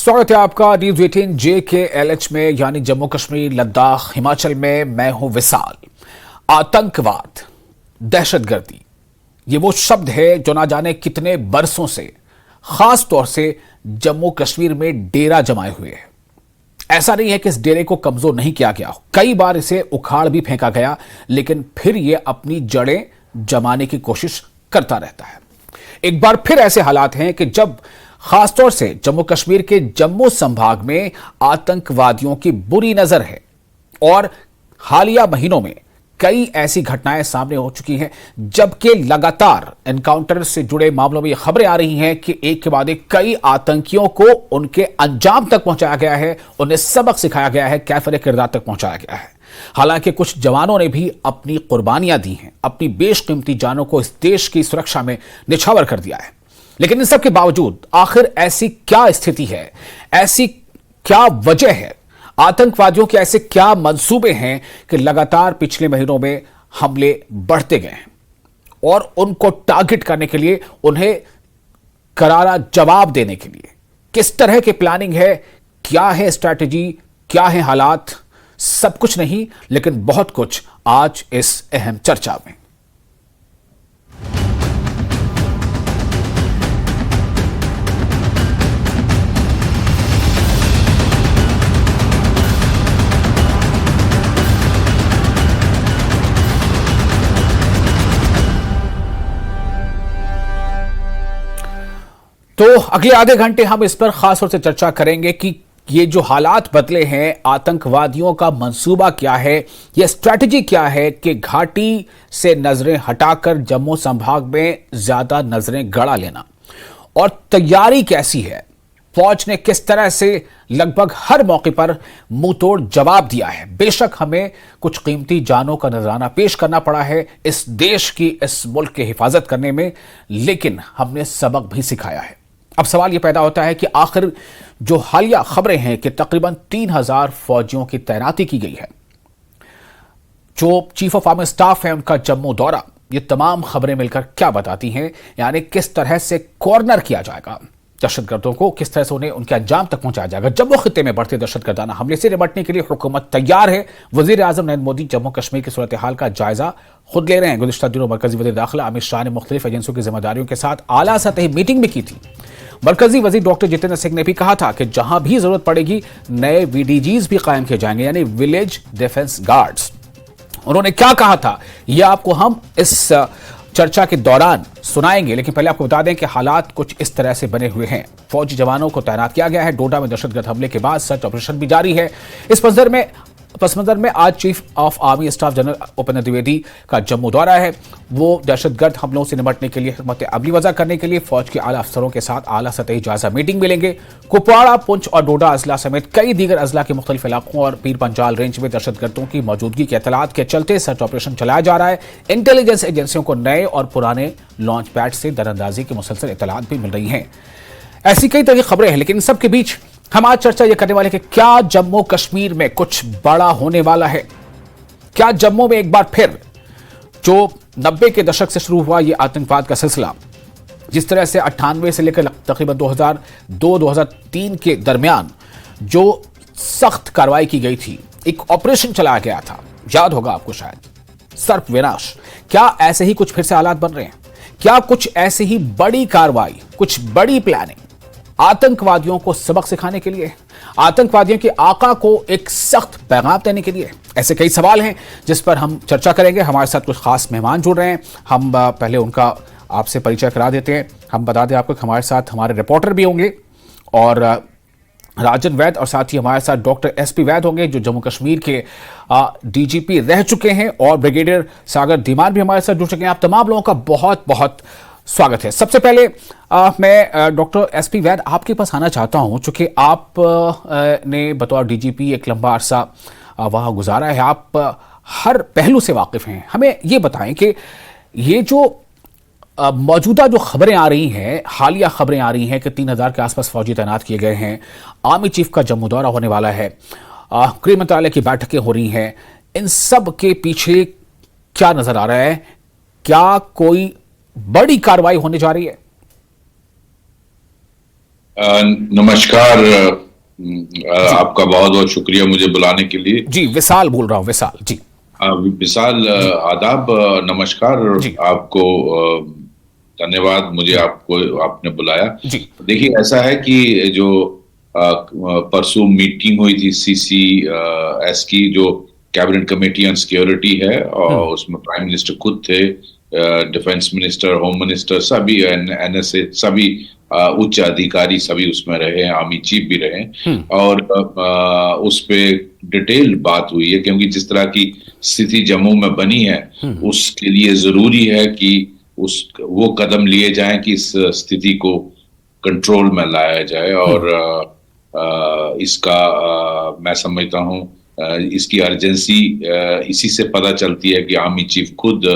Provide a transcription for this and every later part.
स्वागत है आपका न्यूज 18 JKLH में, यानी जम्मू कश्मीर लद्दाख हिमाचल में। मैं हूं विशाल। आतंकवाद, दहशतगर्दी, ये वो शब्द है जो ना जाने कितने बरसों से खास तौर से जम्मू कश्मीर में डेरा जमाए हुए है। ऐसा नहीं है कि इस डेरे को कमजोर नहीं किया गया, कई बार इसे उखाड़ भी फेंका गया, लेकिन फिर यह अपनी जड़ें जमाने की कोशिश करता रहता है। एक बार फिर ऐसे हालात हैं कि जब खासतौर से जम्मू कश्मीर के जम्मू संभाग में आतंकवादियों की बुरी नजर है और हालिया महीनों में कई ऐसी घटनाएं सामने हो चुकी हैं, जबकि लगातार एनकाउंटर से जुड़े मामलों में ये खबरें आ रही हैं कि एक के बाद एक कई आतंकियों को उनके अंजाम तक पहुंचाया गया है, उन्हें सबक सिखाया गया है, कैफरे किरदार तक पहुंचाया गया है। हालांकि कुछ जवानों ने भी अपनी कुर्बानियां दी हैं, अपनी बेशकीमती जानों को इस देश की सुरक्षा में निछावर कर दिया है। लेकिन इन सब के बावजूद आखिर ऐसी क्या स्थिति है, ऐसी क्या वजह है, आतंकवादियों के ऐसे क्या मंसूबे हैं कि लगातार पिछले महीनों में हमले बढ़ते गए हैं और उनको टारगेट करने के लिए, उन्हें करारा जवाब देने के लिए किस तरह की प्लानिंग है, क्या है स्ट्रैटेजी, क्या है हालात, सब कुछ नहीं लेकिन बहुत कुछ आज इस अहम चर्चा में। तो अगले आधे घंटे हम इस पर खास तौर से चर्चा करेंगे कि ये जो हालात बदले हैं, आतंकवादियों का मंसूबा क्या है, यह स्ट्रैटेजी क्या है कि घाटी से नजरें हटाकर जम्मू संभाग में ज्यादा नजरें गड़ा लेना, और तैयारी कैसी है, फौज ने किस तरह से लगभग हर मौके पर मुंहतोड़ जवाब दिया है। बेशक हमें कुछ कीमती जानों का नजराना पेश करना पड़ा है इस देश की, इस मुल्क की हिफाजत करने में, लेकिन हमने सबक भी सिखाया है। अब सवाल यह पैदा होता है कि आखिर जो हालिया खबरें हैं कि तकरीबन 3000 फौजियों की तैनाती की गई है, जो चीफ ऑफ आर्मी स्टाफ है उनका जम्मू दौरा, ये तमाम खबरें मिलकर क्या बताती हैं, यानी किस तरह से कॉर्नर किया जाएगा दहशतगर्दों को, किस तरह से उन्हें उनके अंजाम तक पहुंचाया जाएगा। जम्मू खित्ते में बढ़ते दहशतगर्दाना हमले से निपटने के लिए हुकूमत तैयार है। वजीर आजम नरेंद्र मोदी जम्मू कश्मीर की सूरत हाल का जायजा खुद ले रहे हैं। गुज़िश्ता दिनों मरकजी वज़ीर दाखिला अमित शाह ने मुख्तलिफ एजेंसियों की जिम्मेदारियों के साथ आला सतही मीटिंग भी की थी। मरकजी वजीर डॉक्टर जितेंद्र सिंह ने भी कहा था कि जहां भी जरूरत पड़ेगी नए VDGs भी कायम किए जाएंगे, यानी विलेज डिफेंस गार्ड्स। उन्होंने क्या कहा था यह आपको हम इस चर्चा के दौरान सुनाएंगे, लेकिन पहले आपको बता दें कि हालात कुछ इस तरह से बने हुए हैं। फौजी जवानों को तैनात किया गया है। डोडा में दहशतगर्द हमले के बाद सर्च ऑपरेशन भी जारी है। इस पस मंजर में आज chief of army staff general Upendra Dwivedi का जम्मू दौरा है। वो दहशतगर्द हमलों से निपटने के लिए हिकमत अमली वज़ा करने के लिए फौज के आला अफसरों के साथ आला सतही जायजा मीटिंग मिलेंगे। कुपवाड़ा, पुंछ और डोडा अजला समेत कई दीगर अजला के मुख्तलिफ इलाकों और पीर पंजाल रेंज में दहशतगर्दों की मौजूदगी के इत्तलात के चलते सर्च ऑपरेशन चलाया जा रहा है। इंटेलिजेंस एजेंसियों को नए और पुराने लॉन्च पैड से दरअंदाजी की मुसलसल इत्तलात भी मिल रही हैं। ऐसी कई तरह की खबरें हैं, लेकिन इन सब के बीच हम आज चर्चा यह करने वाले हैं कि क्या जम्मू कश्मीर में कुछ बड़ा होने वाला है। क्या जम्मू में एक बार फिर जो 90 के दशक से शुरू हुआ यह आतंकवाद का सिलसिला, जिस तरह से 98 से लेकर तकरीबन 2002-2003 के दरमियान जो सख्त कार्रवाई की गई थी, एक ऑपरेशन चलाया गया था, याद होगा आपको शायद, सर्प विनाश, क्या ऐसे ही कुछ फिर से हालात बन रहे हैं? क्या कुछ ऐसी ही बड़ी कार्रवाई, कुछ बड़ी प्लानिंग आतंकवादियों को सबक सिखाने के लिए, आतंकवादियों के आका को एक सख्त पैगाम देने के लिए? ऐसे कई सवाल हैं जिस पर हम चर्चा करेंगे। हमारे साथ कुछ खास मेहमान जुड़ रहे हैं, हम पहले उनका आपसे परिचय करा देते हैं। हम बता दें आपको कि हमारे साथ हमारे रिपोर्टर भी होंगे और राजन वैद, और साथ ही हमारे साथ डॉक्टर SP वैद होंगे जो जम्मू कश्मीर के DGP रह चुके हैं, और ब्रिगेडियर सागर धीमान भी हमारे साथ जुड़ चुके हैं। आप तमाम लोगों का बहुत बहुत स्वागत है। सबसे पहले मैं डॉक्टर SP वैद आपके पास आना चाहता हूं, चूंकि आप ने बतौर DGP एक लंबा अरसा वहां गुजारा है, आप हर पहलू से वाकिफ हैं। हमें ये बताएं कि ये जो मौजूदा जो खबरें आ रही हैं, हालिया खबरें आ रही हैं कि 3000 के आसपास फौजी तैनात किए गए हैं, आर्मी चीफ का जम्मू दौरा होने वाला है, गृह मंत्रालय की बैठकें हो रही हैं, इन सब के पीछे क्या नजर आ रहा है? क्या कोई बड़ी कार्रवाई होने जा रही है? नमस्कार। जी आपका बहुत बहुत शुक्रिया मुझे बुलाने के लिए। जी, विशाल बोल रहा हूँ, विशाल जी। विशाल, जी आदाब, नमस्कार जी आपको। धन्यवाद, मुझे जी आपको आपने बुलाया। जी। देखिए, ऐसा है कि जो परसों मीटिंग हुई थी सीसी एस की, जो कैबिनेट कमेटी ऑन सिक्योरिटी है, हम्म और उसमें प्राइम मिनिस्टर खुद थे, डिफेंस मिनिस्टर, होम मिनिस्टर, सभी एनएसए, सभी उच्च अधिकारी सभी उसमें रहे हैं, आर्मी चीफ भी रहे हैं। हम्म और उस पे डिटेल बात हुई है, क्योंकि जिस तरह की स्थिति जम्मू में बनी है, हम्म। उसके लिए जरूरी है कि उस वो कदम लिए जाएं कि इस स्थिति को कंट्रोल में लाया जाए। और इसका मैं समझता हूं, इसकी अर्जेंसी इसी से पता चलती है कि आर्मी चीफ खुद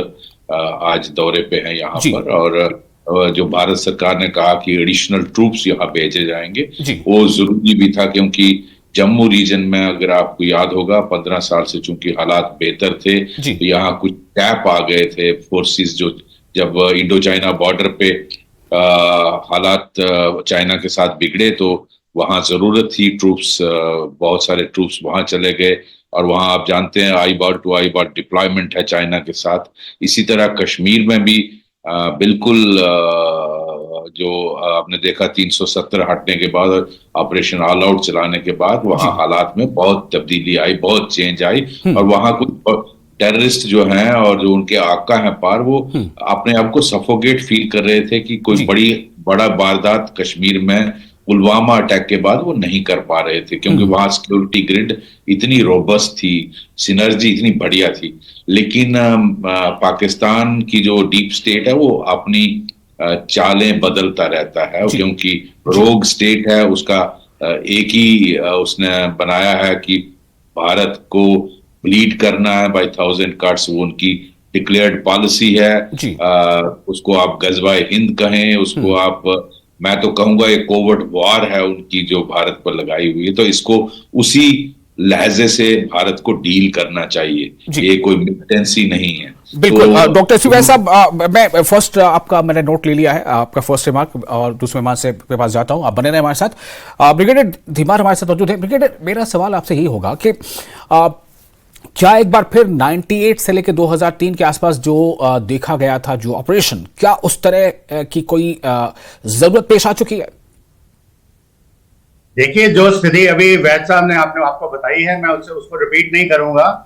आज दौरे पे हैं यहाँ जी पर। और जो भारत सरकार ने कहा कि एडिशनल ट्रूप्स यहाँ भेजे जाएंगे, जी वो जरूरी भी था, क्योंकि जम्मू रीजन में, अगर आपको याद होगा, 15 साल से चूंकि हालात बेहतर थे, जी तो यहाँ कुछ गैप आ गए थे फोर्सेस, जो जब इंडो चाइना बॉर्डर पे हालात चाइना के साथ बिगड़े, तो वहां जरूरत थी ट्रूप्स, बहुत सारे ट्रूप्स वहां चले गए। और वहां आप जानते हैं, आई बार टू आई बार डिप्लॉयमेंट है चाइना के साथ। इसी तरह कश्मीर में भी बिल्कुल, जो आपने देखा 370 हटने के बाद, ऑपरेशन ऑल आउट चलाने के बाद, वहां जी। हालात में बहुत तब्दीली आई, बहुत चेंज आई। और हम्म वहां कुछ टेररिस्ट जो हैं और जो उनके आका हैं पार, वो हम्म। अपने आप को सफोकेट फील कर रहे थे कि कोई जी बड़ा वारदात कश्मीर में पुलवामा अटैक के बाद वो नहीं कर पा रहे थे, क्योंकि हम्म। वहां सिक्योरिटी ग्रिड इतनी रोबस्ट थी, सिनर्जी इतनी बढ़िया थी। लेकिन पाकिस्तान की जो डीप स्टेट है, वो अपनी चालें बदलता रहता है, जी क्योंकि जी रोग स्टेट है उसका। एक ही उसने बनाया है कि भारत को ब्लीड करना है बाय 1000 cuts, वो उनकी डिक्लेयर्ड पॉलिसी है। जी। उसको आप गजवाए हिंद कहें, उसको हम्म। आप, मैं तो कहूंगा एक कोवर्ट वॉर है उनकी जो भारत पर लगाई हुई है। तो इसको उसी लहजे से भारत को डील करना चाहिए, जी ये कोई मिलिटेंसी नहीं है। बिल्कुल। तो डॉक्टर शिवराज साहब, मैं फर्स्ट आपका मैंने नोट ले लिया है, आपका फर्स्ट रिमार्क, और दूसरे रिमार्क से के पास जाता हूं। आप बने रहे हमारे साथ। ब्रिगेडियर धीमान हमारे साथ मौजूद है। ब्रिगेडियर, मेरा सवाल आपसे यही होगा कि क्या एक बार फिर 98 से लेकर 2003 के आसपास जो देखा गया था, जो ऑपरेशन, क्या उस तरह की कोई जरूरत पेश आ चुकी है? देखिए, जो स्थिति अभी वैद साहब ने आपने आपको बताई है, मैं उससे उसको रिपीट नहीं करूंगा।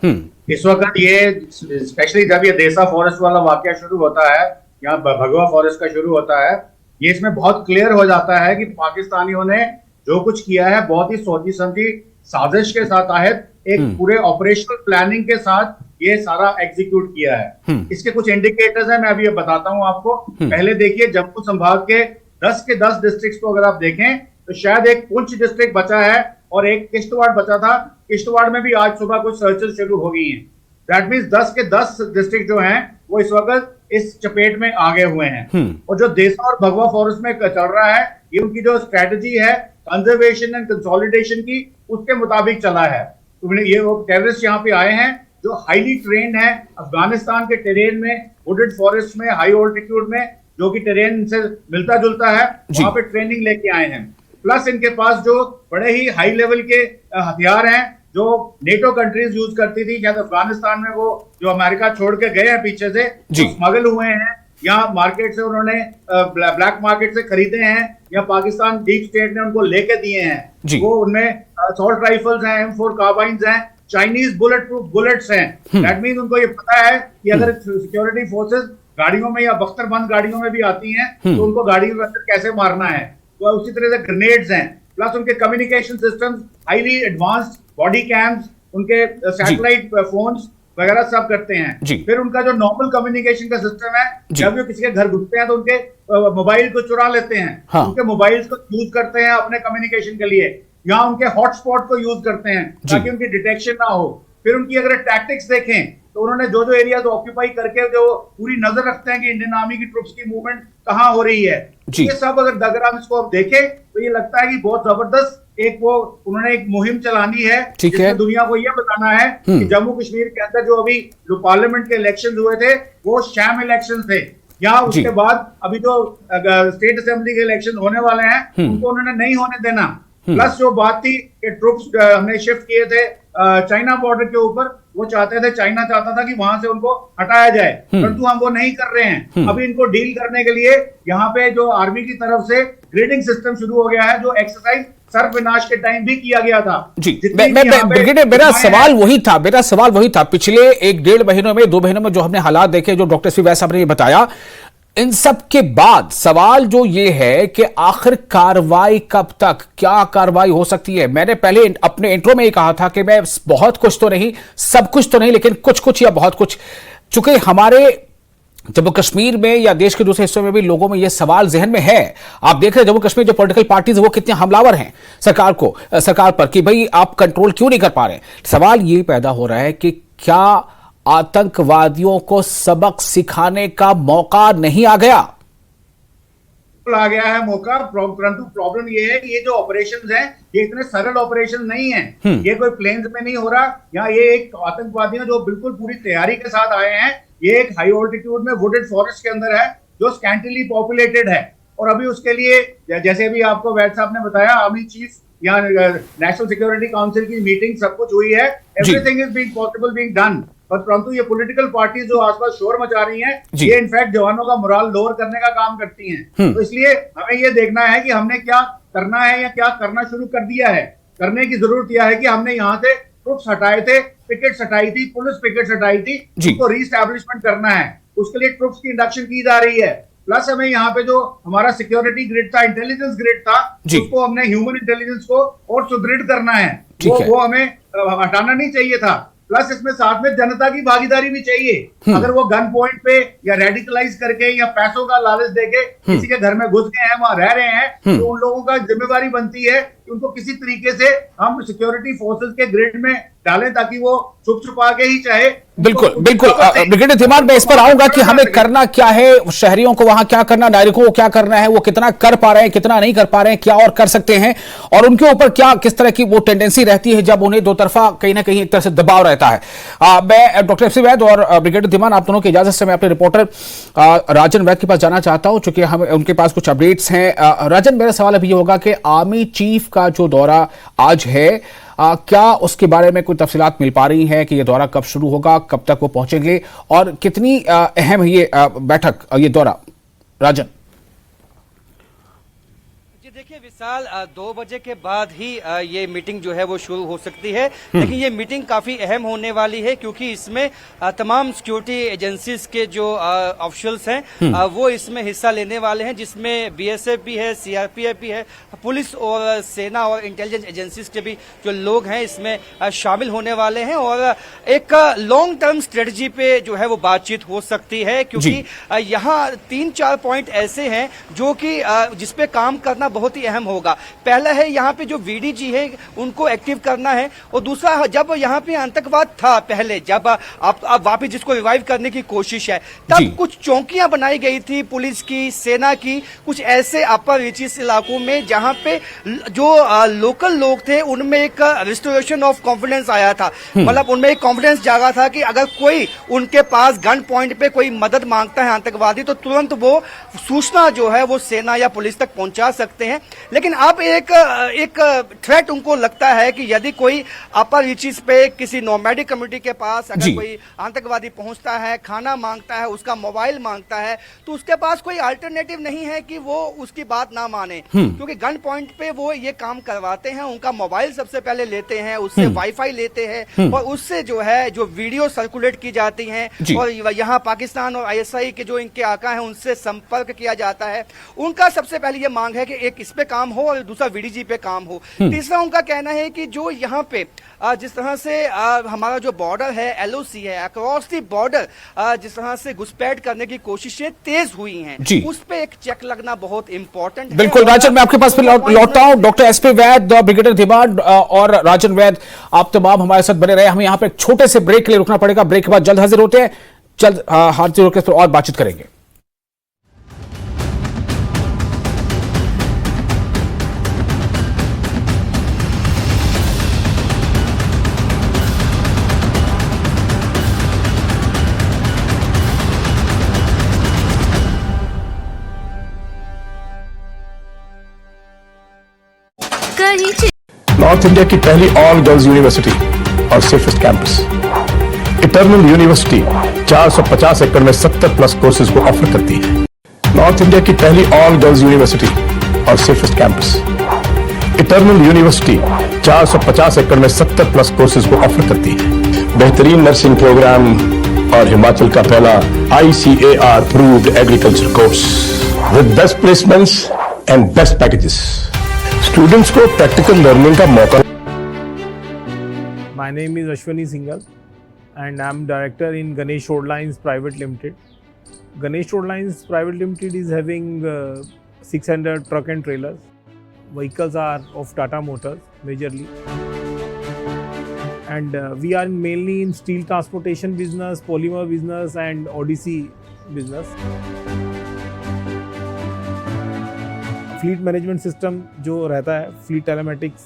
इस वक्त ये, स्पेशली जब ये देसा फॉरेस्ट वाला वाकया शुरू होता है, यहाँ भगवा फॉरेस्ट का शुरू होता है, ये इसमें बहुत क्लियर हो जाता है कि पाकिस्तानियों ने जो कुछ किया है, बहुत ही सोची समझी साजिश के साथ तहत एक पूरे ऑपरेशनल प्लानिंग के साथ ये सारा एग्जीक्यूट किया है। इसके कुछ इंडिकेटर्स हैं, मैं अभी ये बताता हूं आपको। पहले देखिए, जम्मू संभाग के 10 के 10 डिस्ट्रिक्ट्स को अगर आप देखें, तो शायद एक पुंछ डिस्ट्रिक्ट बचा है और एक किश्तवाड़ बचा था। किश्तवाड़ में भी आज सुबह कुछ सर्चेस शुरू हो गई हैं। दैट मींस 10 के 10 डिस्ट्रिक्ट जो हैं, वो इस वक्त इस चपेट में आगे हुए हैं। और जो देसा और भगवा फॉरेस्ट में चल रहा है, ये उनकी जो स्ट्रेटजी है कंजर्वेशन एंड कंसोलिडेशन की, उसके मुताबिक चला है। तो ये वो टेररिस्ट यहाँ पे आए हैं जो हाईली ट्रेन्ड है, अफगानिस्तान के टेरेन में, वुडेड फॉरेस्ट में, हाई ऑल्टीट्यूड में, जो कि टेरेन से मिलता जुलता है, वहां पे ट्रेनिंग लेके आए हैं। प्लस इनके पास जो बड़े ही हाई लेवल के हथियार हैं, जो नेटो कंट्रीज यूज करती थी, शायद अफगानिस्तान में वो जो अमेरिका छोड़ के गए हैं पीछे से, जो स्मगल हुए हैं, यहाँ मार्केट से उन्होंने ब्लैक मार्केट से खरीदे हैं, या पाकिस्तान डीप स्टेट ने उनको लेके दिए हैं। वो उनमें असॉल्ट राइफल्स हैं, M4 कार्बाइन्स हैं, चाइनीज बुलेट प्रूफ बुलेट्स हैं। दैट मीन उनको ये पता है कि अगर सिक्योरिटी फोर्सेस गाड़ियों में या बख्तरबंद गाड़ियों में भी आती हैं, तो उनको गाड़ी के अंदर कैसे मारना है। तो उसी तरह से ग्रेनेड्स हैं, प्लस उनके communication systems highly advanced, body camps, उनके सैटेलाइट फोन्स वगैरह सब करते हैं। फिर उनका जो नॉर्मल कम्युनिकेशन का सिस्टम है, जब वो किसी के घर घुसते हैं तो उनके मोबाइल को चुरा लेते हैं। उनके मोबाइल्स को यूज करते हैं अपने कम्युनिकेशन के लिए, या उनके हॉटस्पॉट को यूज करते हैं ताकि उनकी डिटेक्शन ना हो। फिर उनकी अगर टैक्टिक्स देखें, तो उन्होंने जो जो एरियाज ऑक्यूपाई करके जो पूरी नजर रखते हैं कि इंडियन आर्मी की ट्रुप्स की मूवमेंट कहां हो रही है, ये सब अगर हम इसको आप देखें, तो ये लगता है कि बहुत जबरदस्त एक वो उन्होंने एक मुहिम चलानी है, जिसमें दुनिया को यह बताना है कि जम्मू कश्मीर के अंदर जो अभी जो पार्लियामेंट के इलेक्शन हुए थे, वो शैम इलेक्शन थे। या उसके जी। बाद अभी जो स्टेट असेंबली के इलेक्शन होने वाले हैं उनको उन्होंने नहीं होने देना। प्लस जो बात थी कि ट्रुप्स हमने शिफ्ट किए थे चाइना बॉर्डर के ऊपर, वो चाहते थे, चाइना चाहता था कि वहां से उनको हटाया जाए, परंतु हम वो नहीं कर रहे हैं। अभी इनको डील करने के लिए यहाँ पे जो आर्मी की तरफ से ग्रेडिंग सिस्टम शुरू हो गया है, जो एक्सरसाइज सर्व विनाश के टाइम भी किया गया था। जी, जितनी भी यहाँ पे ब्रिगेडियर, मेरा हैं- सवाल वही था पिछले 1-1.5 महीनों में, 2 महीनों में जो हमने हालात देखे, जो डॉक्टर एसपी वैद साहब ने ये बताया, इन सब के बाद सवाल जो ये है कि आखिर कार्रवाई कब तक, क्या कार्रवाई हो सकती है? मैंने पहले अपने इंट्रो में ही कहा था कि मैं बहुत कुछ तो नहीं, सब कुछ तो नहीं, लेकिन कुछ कुछ या बहुत कुछ, चूंकि हमारे जम्मू कश्मीर में या देश के दूसरे हिस्सों में भी लोगों में यह सवाल जहन में है। आप देख रहे हैं जम्मू कश्मीर जो पॉलिटिकल पार्टीज है वो कितने हमलावर हैं सरकार पर कि भाई आप कंट्रोल क्यों नहीं कर पा रहे। सवाल ये पैदा हो रहा है कि क्या आतंकवादियों को सबक सिखाने का मौका नहीं आ गया? आ गया है मौका, परंतु प्रॉब्लम ये है कि ये जो ऑपरेशंस हैं ये इतने सरल ऑपरेशन नहीं है। ये कोई प्लेन्स में नहीं हो रहा, यहाँ ये एक आतंकवादी जो बिल्कुल पूरी तैयारी के साथ आए हैं, ये एक हाई ऑल्टीट्यूड में वुडेड फॉरेस्ट के अंदर है जो स्कैंटिली पॉपुलेटेड है। और अभी उसके लिए जैसे अभी आपको वैद साहब ने बताया, आर्मी चीफ यहाँ नेशनल सिक्योरिटी काउंसिल की मीटिंग सब कुछ हुई है, everything is being possible being done, परंतु ये पॉलिटिकल पार्टीज जो आसपास शोर मचा रही हैं, ये इनफैक्ट जवानों का मोराल लोअर करने का काम करती हैं। तो इसलिए हमें ये देखना है कि हमने क्या करना है या क्या करना शुरू कर दिया है। करने की जरूरत यह है कि हमने यहाँ से ट्रुप्स हटाए थे, पिकेट्स हटाई थी, पुलिस पिकेट्स हटाई थी, उनको रीस्टैब्लिशमेंट करना है, उसके लिए ट्रुप्स की इंडक्शन की जा रही है। प्लस हमें यहाँ पे जो हमारा सिक्योरिटी ग्रिड था, इंटेलिजेंस ग्रिड था, उसको हमने ह्यूमन इंटेलिजेंस को और सुदृढ़ करना है, वो हमें हटाना नहीं चाहिए था। प्लस इसमें साथ में जनता की भागीदारी भी चाहिए। अगर वो गन पॉइंट पे या रेडिकलाइज करके या पैसों का लालच देके किसी के घर में घुस गए हैं, वहां रह रहे हैं, तो उन लोगों का जिम्मेवारी बनती है कि उनको किसी तरीके से हम सिक्योरिटी फोर्सेस के ग्रिड में डालें ताकि वो छुप छुपा के ही चाहे। बिल्कुल बिल्कुल ब्रिगेडियर धीमान, मैं इस पर आऊंगा कि हमें करना क्या है, शहरियों को वहां क्या करना, नागरिकों को क्या करना है, वो कितना कर पा रहे हैं, कितना नहीं कर पा रहे हैं, क्या और कर सकते हैं, और उनके ऊपर क्या किस तरह की वो टेंडेंसी रहती है जब उन्हें दो तरफा कहीं ना कहीं एक तरह से दबाव रहता है। मैं डॉक्टर एसपी वैद और ब्रिगेडियर धीमान, आप दोनों की इजाजत से मैं अपने रिपोर्टर राजन वैद के पास जाना चाहता हूं, चूंकि हम उनके पास कुछ अपडेट्स हैं। राजन, मेरा सवाल अभी ये होगा कि आर्मी चीफ का जो दौरा आज है, क्या उसके बारे में कोई तफसीलात मिल पा रही है कि ये दौरा कब शुरू होगा, कब तक वो पहुंचेंगे, और कितनी अहम है ये बैठक, ये दौरा? राजन देखिए विशाल, 2 बजे के बाद ही ये मीटिंग जो है वो शुरू हो सकती है, लेकिन ये मीटिंग काफी अहम होने वाली है क्योंकि इसमें तमाम सिक्योरिटी एजेंसीज के जो ऑफिशियल्स हैं वो इसमें हिस्सा लेने वाले हैं, जिसमें बीएसएफ भी है, सीआरपीएफ भी है, पुलिस और सेना और इंटेलिजेंस एजेंसीज के भी जो लोग हैं इसमें शामिल होने वाले हैं, और एक लॉन्ग टर्म स्ट्रेटजी पे जो है वो बातचीत हो सकती है क्योंकि यहाँ 3-4 पॉइंट ऐसे हैं जो कि जिसपे काम करना बहुत ही अहम होगा। पहला है यहाँ पे जो वीडीजी है उनको एक्टिव करना है, और दूसरा जब यहाँ पे आतंकवाद था पहले, जब आप वापस जिसको रिवाइव करने की कोशिश है, तब कुछ चौकियां बनाई गई थी पुलिस की, सेना की, कुछ ऐसे अपर रीचेस इलाकों में जहां पे जो लोकल लोग थे उनमें एक रिस्टोरेशन ऑफ कॉन्फिडेंस आया था। मतलब उनमें एक कॉन्फिडेंस जागा था कि अगर कोई उनके पास गन पॉइंट पे कोई मदद मांगता है आतंकवादी, तो तुरंत वो सूचना जो है वो सेना या पुलिस तक पहुंचा सकते हैं। लेकिन अब एक थ्रेट उनको लगता है कि यदि कोई अपर रीचेस पे किसी नोमैडिक कम्युनिटी के पास अगर कोई आतंकवादी पहुंचता है, खाना मांगता है, उसका मोबाइल मांगता है, तो उसके पास कोई अल्टरनेटिव नहीं है कि वो उसकी बात ना माने, क्योंकि गन पॉइंट पे वो ये काम करवाते हैं, उनका मोबाइल सबसे पहले लेते हैं, उससे वाईफाई लेते हैं, और उससे जो है जो वीडियो सर्कुलेट की जाती हैं, और यहाँ पाकिस्तान और आईएसआई के जो इनके आका हैं उनसे संपर्क किया जाता है। उनका सबसे पहले ये मांग है कि एक इस पे काम हो और दूसरा वीडीजी पे काम हो। तीसरा उनका कहना है कि जो यहाँ पे जिस तरह से हमारा जो बॉर्डर है, एलओसी है, अक्रॉस द बॉर्डर जिस तरह से घुसपैठ करने की कोशिशें तेज हुई हैं, उस पे एक चेक लगना बहुत इंपॉर्टेंट है। बिल्कुल राजन, मैं आपके पास फिर लौटता हूं। डॉक्टर एसपी वैद, ब्रिगेडियर धीमान और राजन वैद, आप तमाम हमारे साथ बने रहे। हमें यहाँ पे एक छोटे से ब्रेक के लिए रुकना पड़ेगा, ब्रेक के बाद जल्द हाजिर होते हैं, जल्द हाजिर होकर और बातचीत करेंगे। नॉर्थ इंडिया की पहली ऑल गर्ल्स यूनिवर्सिटी और सेफेस्ट कैंपस इटर्नल यूनिवर्सिटी 450 एकड़ में 70 प्लस कोर्सेज को ऑफर करती है। नॉर्थ इंडिया की पहली ऑल गर्ल्स यूनिवर्सिटी और सेफेस्ट कैंपस इटर्नल यूनिवर्सिटी 450 एकड़ में 70 प्लस कोर्सेज को ऑफर करती है। बेहतरीन नर्सिंग प्रोग्राम और हिमाचल का पहला ICAR approved agriculture course with best placements and best packages. Students को प्रैक्टिकल लर्निंग का मौका। My name is Ashwani Singhal and I am director in Ganesh Road Lines Private Limited. Ganesh Road Lines Private Limited is having 600 truck and trailers. Vehicles are of Tata Motors majorly. And we are mainly in steel transportation business, polymer business and Odyssey business. Fleet management system जो रहता है, fleet telematics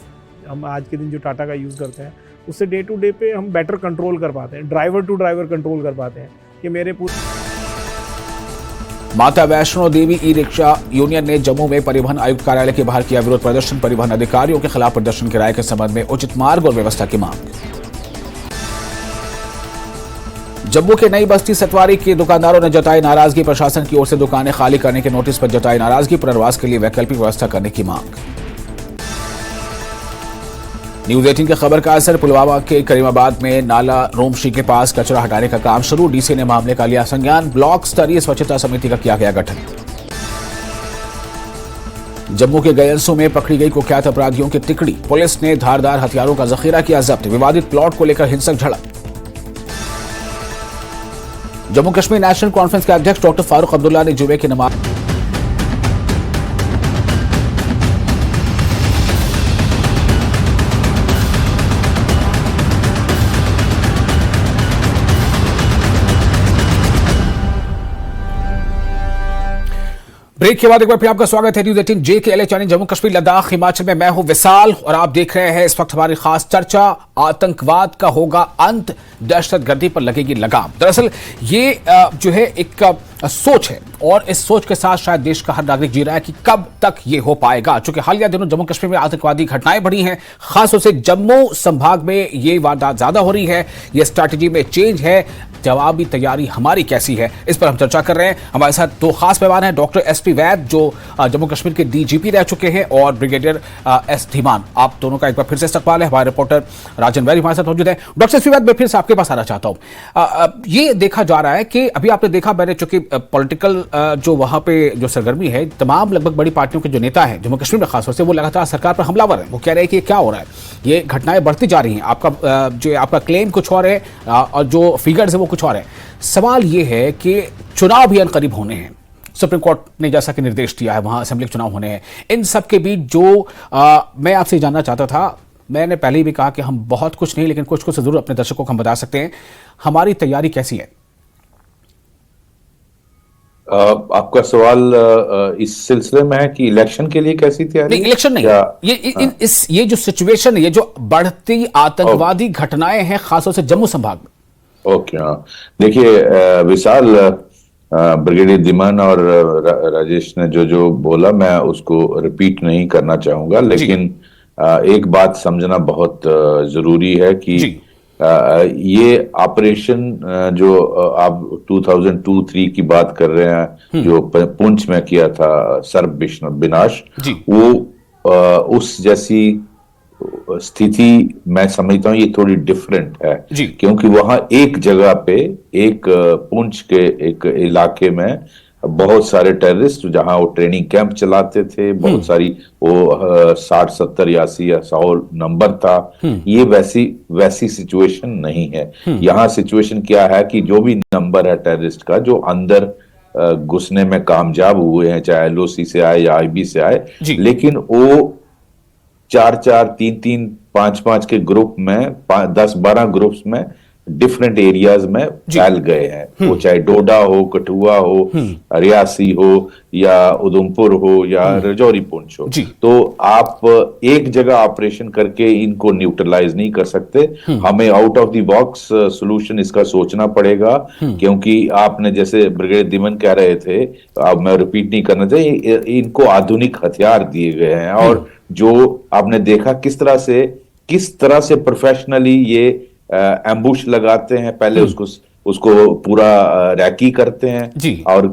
हम आज के दिन जो टाटा का use करते हैं, उससे डे टू डे पे हम बेटर कंट्रोल कर पाते हैं, ड्राइवर टू ड्राइवर कंट्रोल कर पाते हैं कि मेरे माता Vaishno Devi e rickshaw union ने जम्मू में परिवहन आयुक्त कार्यालय के बाहर किया विरोध प्रदर्शन। परिवहन अधिकारियों के खिलाफ प्रदर्शन की राय के संबंध में उचित मार्ग और व्यवस्था की मांग। जम्मू के नई बस्ती सतवारी के दुकानदारों ने जताई नाराजगी। प्रशासन की ओर से दुकानें खाली करने के नोटिस पर जताई नाराजगी। पुनर्वास के लिए वैकल्पिक व्यवस्था करने की मांग। न्यूज 18 की खबर का असर। पुलवामा के करीमाबाद में नाला रोमशी के पास कचरा हटाने का काम शुरू। डीसी ने मामले का लिया संज्ञान। ब्लॉक स्तरीय स्वच्छता समिति का किया गया गठन। जम्मू के गयंसू में पकड़ी गई कुख्यात अपराधियों की तिकड़ी। पुलिस ने धारदार हथियारों का जखीरा किया जब्त। विवादित प्लॉट को लेकर हिंसक झड़प। जम्मू कश्मीर नेशनल कॉन्फ्रेंस के अध्यक्ष डॉक्टर फारूक अब्दुल्ला ने जुमे की नमाज ब्रेक के बाद एक बार फिर आपका स्वागत है news 18 JKLA channel Jammu Kashmir Ladakh Himachal में। मैं हूं विशाल और आप देख रहे हैं इस वक्त हमारी खास चर्चा। आतंकवाद का होगा अंत, दहशतगर्दी पर लगेगी लगाम। दरअसल ये जो है एक सोच है और इस सोच के साथ शायद देश का हर नागरिक जी रहा है कि कब तक ये हो पाएगा। चूंकि हालिया दिनों जम्मू कश्मीर में आतंकवादी घटनाएं बढ़ी हैं, खासतौर से जम्मू संभाग में ये वारदात ज्यादा हो रही है। ये स्ट्रैटेजी में चेंज है, जवाबी तैयारी हमारी कैसी है, इस पर हम चर्चा कर रहे हैं। हमारे साथ दो खास मेहमान हैं, डॉक्टर SP वैद जो जम्मू कश्मीर के DGP रह चुके हैं और ब्रिगेडियर S धीमान। आप दोनों का एक बार फिर से इस्तकबाल है। हमारे रिपोर्टर राजन वैरी हमारे साथ मौजूद है। डॉक्टर SP वैद, मैं फिर से आपके पास आना चाहता हूं। ये देखा जा रहा है कि अभी आपने देखा, मैंने चूंकि पॉलिटिकल जो वहां पे जो सरगर्मी है, तमाम लगभग बड़ी पार्टियों के जो नेता हैं जम्मू कश्मीर में खासतौर से, वो लगातार सरकार पर हमलावर है। वो कह रहे हैं कि क्या हो रहा है, ये घटनाएं बढ़ती जा रही हैं। आपका क्लेम कुछ और है और जो फिगर्स है वो कुछ और है। सवाल ये है कि चुनाव भी अनकरीब होने हैं, सुप्रीम कोर्ट ने जैसा कि निर्देश दिया है, वहां असेंबली के चुनाव होने हैं। इन सब के बीच जो मैं आपसे जानना चाहता था, मैंने पहले ही भी कहा कि हम बहुत कुछ नहीं लेकिन कुछ जरूर अपने दर्शकों को हम बता सकते हैं। हमारी तैयारी कैसी है? आपका सवाल इस सिलसिले में है कि इलेक्शन के लिए कैसी तैयारी? नहीं, इलेक्शन नहीं, ये जो सिचुएशन है, ये जो बढ़ती आतंकवादी घटनाएं हैं खासतौर से जम्मू संभाग में। ओके, हाँ, देखिए विशाल, ब्रिगेडियर धीमान और राजेश ने जो बोला मैं उसको रिपीट नहीं करना चाहूंगा, लेकिन एक बात समझना बहुत जरूरी है कि ये ऑपरेशन जो आप 2002-03 की बात कर रहे हैं, जो पुंछ में किया था सर्ब विनाश, वो उस जैसी स्थिति मैं समझता हूँ ये थोड़ी डिफरेंट है, क्योंकि वहां एक जगह पे, एक पुंछ के एक इलाके में बहुत सारे टेररिस्ट, जहां वो ट्रेनिंग कैंप चलाते थे, बहुत सारी वो 60, 70, 80 या 100 नंबर था। ये वैसी सिचुएशन नहीं है। यहाँ सिचुएशन क्या है कि जो भी नंबर है टेररिस्ट का, जो अंदर घुसने में कामयाब हुए हैं, चाहे LOC से आए या IB से आए, लेकिन वो 4-4, 3-3, 5-5 के ग्रुप में, 10-12 ग्रुप्स में डिफरेंट एरियाज में फैल गए हैं। वो चाहे डोडा हो, कठुआ हो, रियासी हो, या उधमपुर हो, या राजौरी पुंछ हो। तो आप एक जगह ऑपरेशन करके इनको न्यूट्रलाइज नहीं कर सकते। हमें out of the box solution इसका सोचना पड़ेगा, क्योंकि आपने जैसे ब्रिगेडियर धीमान कह रहे थे, अब मैं रिपीट नहीं करना चाहिए, इनको आधुनिक हथियार दिए गए हैं और जो आपने देखा किस तरह से प्रोफेशनली ये एम्बुश लगाते हैं, पहले उसको पूरा रैकी करते हैं जी। और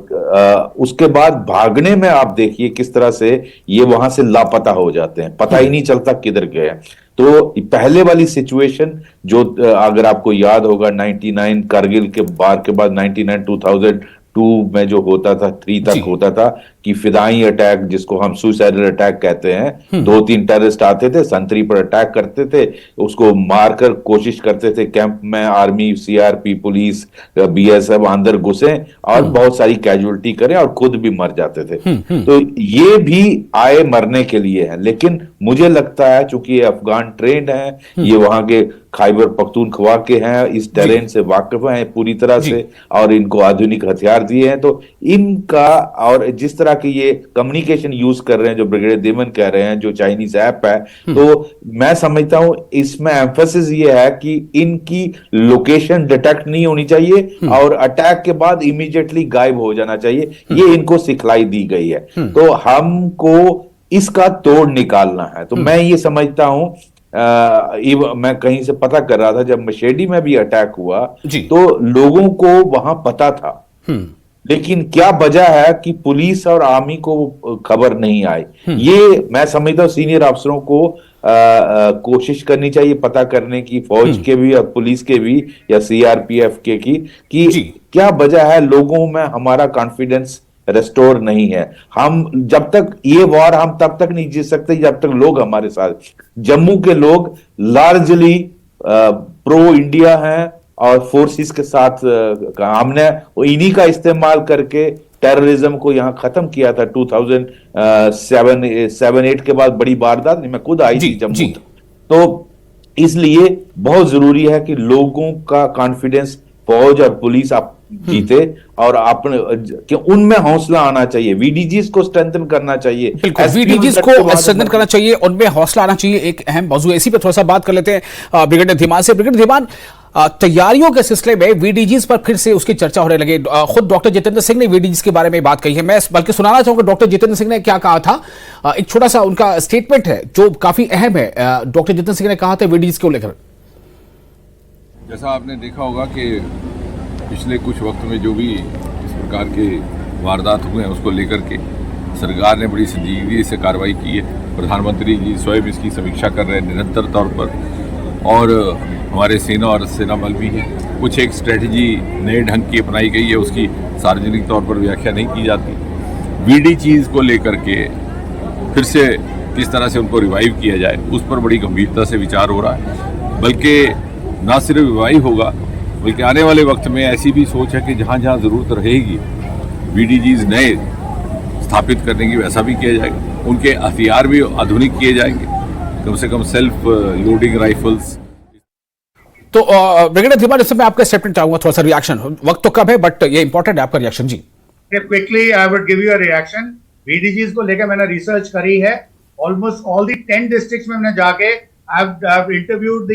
उसके बाद भागने में आप देखिए किस तरह से ये वहां से लापता हो जाते हैं, पता ही नहीं चलता किधर गए हैं। तो पहले वाली सिचुएशन जो अगर आपको याद होगा 99 कारगिल के वार के बाद 99 2002 में जो होता था 3 तक होता था कि फिदाई अटैक, जिसको हम सुसाइडल अटैक कहते हैं, 2-3 टेररिस्ट आते थे, संतरी पर अटैक करते थे, उसको मारकर कोशिश करते थे कैंप में, आर्मी, सीआरपी, पुलिस, बीएसएफ अंदर घुसे और बहुत सारी कैजुअलिटी करें और खुद भी मर जाते थे। तो ये भी आए मरने के लिए है, लेकिन मुझे लगता है चूंकि ये अफगान ट्रेंड है, ये वहां के खैबर पख्तूनख्वा के हैं, इस टेरेन से वाकिफ हैं पूरी तरह से और इनको आधुनिक हथियार दिए हैं, तो इनका और जिस तरह की ये कम्युनिकेशन यूज कर रहे हैं जो ब्रिगेडियर देवन कह रहे हैं, जो चाइनीज ऐप है, तो मैं समझता हूं इसमें एम्फेसिस ये है कि इनकी लोकेशन डिटेक्ट नहीं होनी चाहिए और अटैक के बाद इमीडिएटली गायब हो जाना चाहिए, ये इनको सिखलाई दी गई है। तो हमको इसका तोड़ निकालना है। तो मैं ये समझता हूं, मैं कहीं से पता कर रहा था जब मशेडी में भी अटैक हुआ तो लोगों को वहां पता था, लेकिन क्या वजह है कि पुलिस और आर्मी को खबर नहीं आई। ये मैं समझता हूं सीनियर अफसरों को कोशिश करनी चाहिए पता करने की, फौज के भी और पुलिस के भी या सीआरपीएफ के की कि क्या वजह है लोगों में हमारा कॉन्फिडेंस रेस्टोर नहीं है। हम जब तक ये वॉर हम तब तक नहीं जीत सकते जब तक लोग हमारे साथ, जम्मू के लोग लार्जली प्रो इंडिया हैं और फोर्सेस के साथ हमने इन्हीं का इस्तेमाल करके टेररिज्म को यहां खत्म किया था 2007-8 के बाद बड़ी वारदात मैं खुद आई थी जम्मू। तो इसलिए बहुत जरूरी है कि लोगों का कॉन्फिडेंस फौज और पुलिस आप जीते और अपने कि उनमें हौसला आना चाहिए, वीडीजीज को स्ट्रेंथन करना चाहिए, वीडीजीज को स्ट्रेंथन करना चाहिए, उनमें हौसला आना चाहिए। एक अहम मौजू इसी पे थोड़ा सा बात कर लेते हैं ब्रिगेडियर धीमान से। ब्रिगेडियर धीमान, तैयारियों के सिलसिले में वीडीजीज पर फिर से उसकी चर्चा होने लगी। खुद डॉक्टर जितेंद्र सिंह ने वीडीजीज के बारे में बात कही है, मैं बल्कि सुनाना चाहूंगा डॉक्टर जितेंद्र सिंह ने क्या कहा था। एक छोटा सा उनका स्टेटमेंट है जो काफी अहम है। डॉक्टर जितेंद्र सिंह ने कहा था वीडीजीज को लेकर, जैसा आपने देखा होगा कि पिछले कुछ वक्त में जो भी इस प्रकार के वारदात हुए हैं उसको लेकर के सरकार ने बड़ी संजीदगी से कार्रवाई की है। प्रधानमंत्री जी स्वयं इसकी समीक्षा कर रहे हैं निरंतर तौर पर, और हमारे सेना और सेना बल भी है। कुछ एक स्ट्रेटजी नए ढंग की अपनाई गई है, उसकी सार्वजनिक तौर पर व्याख्या नहीं की जाती। वीडी चीज़ को लेकर के फिर से किस तरह से उनको रिवाइव किया जाए उस पर बड़ी गंभीरता से विचार हो रहा है। बल्कि ना सिर्फ रिवाइव होगा बल्कि आने वाले वक्त में ऐसी भी सोच है कि जहाँ जहाँ ज़रूरत रहेगी वीडीजीज नए स्थापित करने की वैसा भी किया जाएगा। उनके हथियार भी आधुनिक किए जाएंगे, कम से कम सेल्फ लोडिंग राइफल्स। तो ब्रिगेडियर धीमान, इसमें आपका स्टेटमेंट चाहूंगा, थोड़ा सा रिएक्शन। वक्त तो कम है बट ये इंपॉर्टेंट है आपका रिएक्शन। जी quickly I would give you a reaction. वीडीजीज को लेकर मैंने रिसर्च करी है। ऑलमोस्ट ऑल द 10 डिस्ट्रिक्ट्स में मैंने जाके I have interviewed the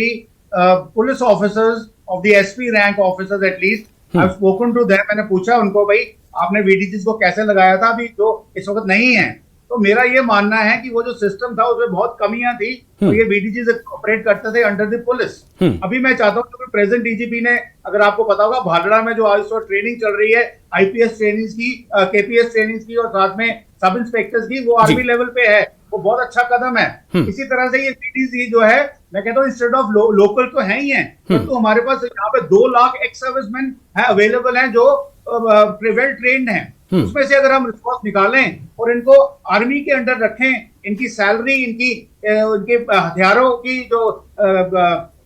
police officers of the SP rank officers at least. I've spoken to them. मैंने पूछा उनको, भाई आपने वीडीजीज को कैसे लगाया था अभी जो इस वक्त नहीं है। तो मेरा ये मानना है कि वो जो सिस्टम था उसमें बहुत कमियां थी, तो ये वीडीजीज ऑपरेट करते थे अंडर द पुलिस। अभी मैं चाहता हूँ कि प्रेजेंट डीजीपी ने, अगर आपको पता होगा, भादड़ा में जो आज ट्रेनिंग चल रही है आईपीएस ट्रेनिंग की, केपीएस ट्रेनिंग की और साथ में सब इंस्पेक्टर्स की, वो आर्मी लेवल पे है, वो बहुत अच्छा कदम है। इसी तरह से ये वीडीजी जो है, मैं कहता हूँ इंस्टेड ऑफ लोकल तो है ही है, तो हमारे पास यहाँ पे 2 लाख एक्स सर्विसमैन है अवेलेबल हैं जो वेल ट्रेन्ड हैं। उसमें से अगर हम रिस्पॉन्स निकालें और इनको आर्मी के अंडर रखें, इनकी सैलरी, उनके हथियारों की जो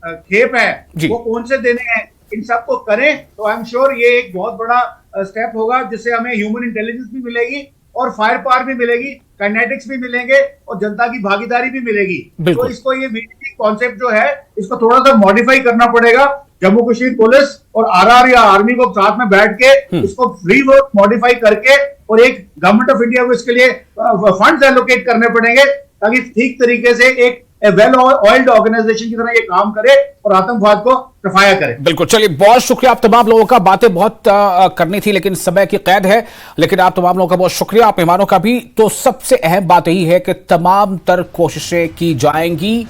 खेप है वो कौन से देने हैं, इन सबको करें, तो आई एम श्योर ये एक बहुत बड़ा स्टेप होगा, जिससे हमें ह्यूमन इंटेलिजेंस भी मिलेगी और फायर पावर भी मिलेगी, काइनेटिक्स भी मिलेंगे और जनता की भागीदारी भी मिलेगी। तो इसको ये वीडीजी कॉन्सेप्ट जो है इसको थोड़ा सा मॉडिफाई करना पड़ेगा। जम्मू कश्मीर पुलिस और आरआर या आर्मी को साथ में बैठ के इसको फ्री वर्क मॉडिफाई करके और एक गवर्नमेंट ऑफ इंडिया को इसके लिए फंड्स एलोकेट करने पड़ेंगे ताकि ठीक तरीके से एक वेल ऑयल्ड ऑर्गेनाइजेशन की तरह ये काम करे और आतंकवाद को सफाया करे। बिल्कुल, चलिए बहुत शुक्रिया आप तमाम लोगों का। बातें बहुत करनी थी लेकिन समय की कैद है, लेकिन आप तमाम लोगों का बहुत शुक्रिया, आप मेहमानों का भी। तो सबसे अहम बात यही है कि तमाम तर कोशिशें की जाएंगी।